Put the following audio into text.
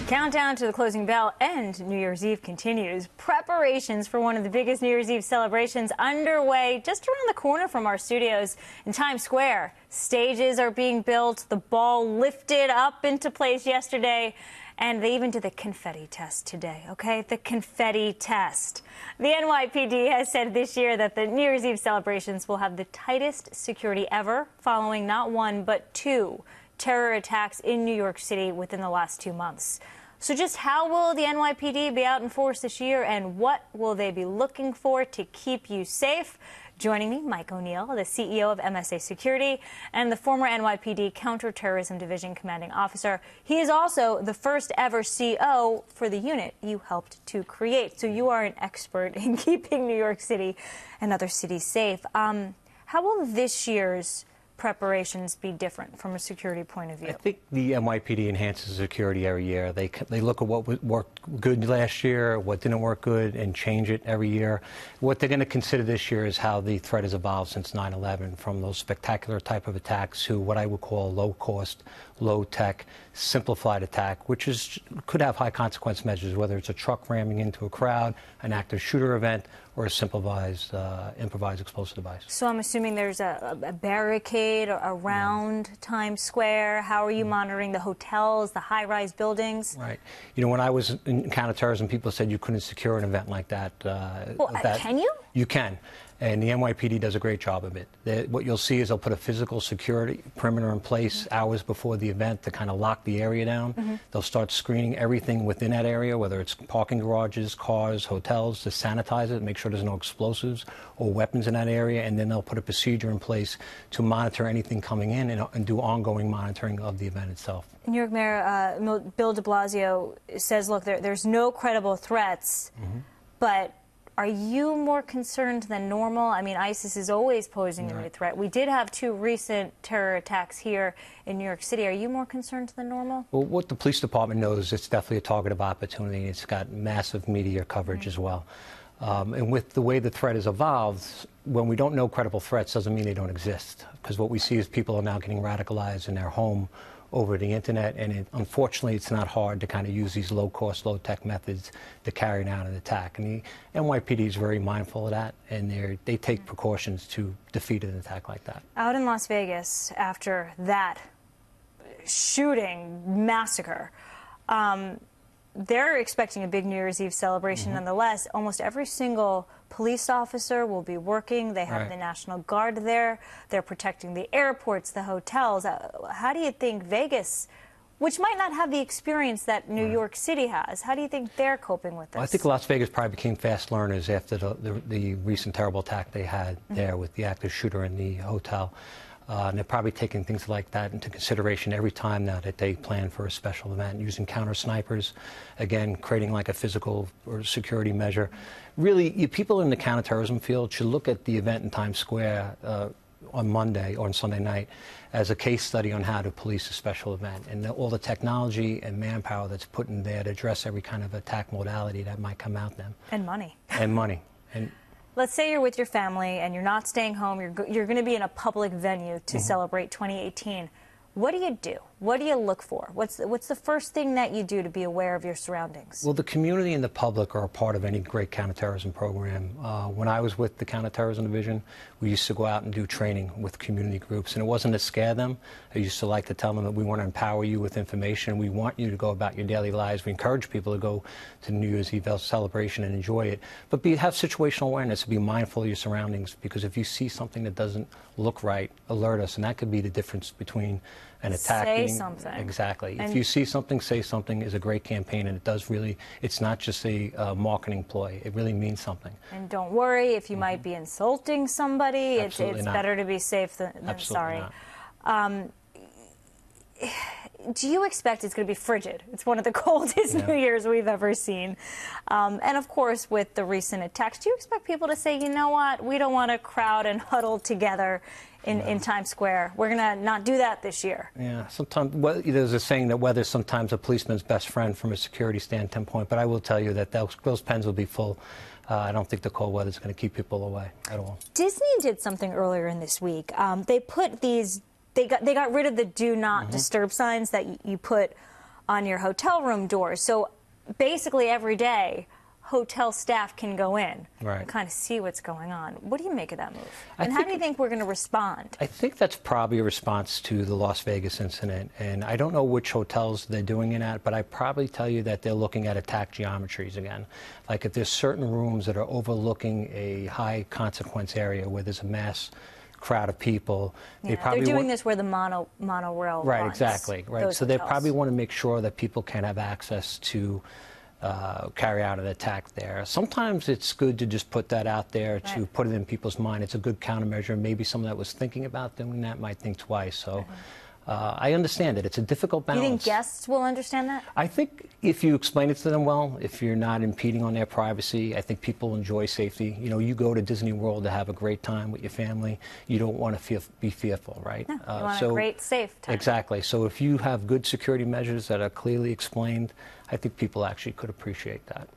Countdown to the closing bell and New Year's Eve continues. Preparations for one of the biggest New Year's Eve celebrations underway just around the corner from our studios in Times Square. Stages are being built, the ball lifted up into place yesterday, and they even did the confetti test today, okay? The confetti test. The NYPD has said this year that the New Year's Eve celebrations will have the tightest security ever, following not one but two terror attacks in New York City within the last 2 months. So just how will the NYPD be out in force this year, and what will they be looking for to keep you safe? Joining me, Mike O'Neill, the CEO of MSA Security and the former NYPD Counterterrorism Division Commanding Officer. He is also the first ever CO for the unit you helped to create. So you are an expert in keeping New York City and other cities safe. How will this year's preparations be different from a security point of view? I think the NYPD enhances security every year. They look at what worked good last year, what didn't work good, and change it every year. What they're going to consider this year is how the threat has evolved since 9/11, from those spectacular type of attacks to what I would call low-cost, low-tech, simplified attack, which could have high-consequence measures, whether it's a truck ramming into a crowd, an active shooter event, or a improvised explosive device. So I'm assuming there's a barricade around Times Square. How are you monitoring the hotels, the high-rise buildings? Right. You know, when I was in counterterrorism, people said you couldn't secure an event like that. Well, can you? You can. And the NYPD does a great job of it. What you'll see is they'll put a physical security perimeter in place hours before the event to kind of lock the area down. They'll start screening everything within that area, whether it's parking garages, cars, hotels, to sanitize it, make sure there's no explosives or weapons in that area, and then they'll put a procedure in place to monitor anything coming in and do ongoing monitoring of the event itself. New York Mayor Bill de Blasio says, look, there's no credible threats, but are you more concerned than normal? I mean, ISIS is always posing a new threat. We did have 2 recent terror attacks here in New York City. Are you more concerned than normal? Well, what the police department knows, it's definitely a target of opportunity. It's got massive media coverage as well. And with the way the threat has evolved, when we don't know credible threats doesn't mean they don't exist. Because what we see is people are now getting radicalized in their home over the internet, and unfortunately it's not hard to kind of use these low-cost, low-tech methods to carry out an attack. And the NYPD is very mindful of that, and they take precautions to defeat an attack like that. Out in Las Vegas, after that shooting massacre, they're expecting a big New Year's Eve celebration nonetheless. Almost every single police officer will be working. They have the National Guard there. They're protecting the airports, the hotels. How do you think Vegas, which might not have the experience that New York City has, how do you think they're coping with this? Well, I think Las Vegas probably became fast learners after the recent terrible attack they had there with the active shooter in the hotel. And they're probably taking things like that into consideration every time now that they plan for a special event, using counter snipers, again, creating like a physical or security measure. Really, people in the counterterrorism field should look at the event in Times Square on Monday or on Sunday night as a case study on how to police a special event, and all the technology and manpower that's put in there to address every kind of attack modality that might come out them. And money. And money. Let's say you're with your family and you're not staying home. You're going to be in a public venue to celebrate 2018. What do you do? What do you look for? What's the first thing that you do to be aware of your surroundings? Well, the community and the public are a part of any great counterterrorism program. When I was with the Counterterrorism Division, we used to go out and do training with community groups, and it wasn't to scare them. I used to like to tell them that we want to empower you with information. We want you to go about your daily lives. We encourage people to go to New Year's Eve celebration and enjoy it. But have situational awareness, be mindful of your surroundings, because if you see something that doesn't look right, alert us, and that could be the difference between an attack. Say something. Exactly. If you see something, say something is a great campaign, and it does really, it's not just a marketing ploy. It really means something. And don't worry if you might be insulting somebody. Absolutely it's not. Better to be safe than sorry. Do you expect it's going to be frigid? It's one of the coldest New Year's we've ever seen. And of course, with the recent attacks, do you expect people to say, you know what, we don't want to crowd and huddle together in Times Square? We're going to not do that this year. Yeah, sometimes there's a saying that weather's sometimes a policeman's best friend from a security standpoint, but I will tell you that those pens will be full. I don't think the cold weather is going to keep people away at all. Disney did something earlier in this week. They put these, they got rid of the do not disturb signs that you put on your hotel room doors. So basically every day, hotel staff can go in and kind of see what's going on. What do you make of that move? And how do you think we're going to respond? I think that's probably a response to the Las Vegas incident. And I don't know which hotels they're doing it at, but I probably tell you that they're looking at attack geometries again. Like if there's certain rooms that are overlooking a high consequence area where there's a mass crowd of people. They're doing this where the monorail Right, runs, exactly. Right. So they probably want to make sure that people can have access to carry out an attack there. Sometimes it's good to just put that out there to put it in people's mind. It's a good countermeasure. Maybe someone that was thinking about doing that might think twice. So I understand it. It's a difficult balance. Do you think guests will understand that? I think if you explain it to them well, if you're not impeding on their privacy, I think people enjoy safety. You know, you go to Disney World to have a great time with your family. You don't want to be fearful, right? No, you want a great, safe time. Exactly. So if you have good security measures that are clearly explained, I think people actually could appreciate that.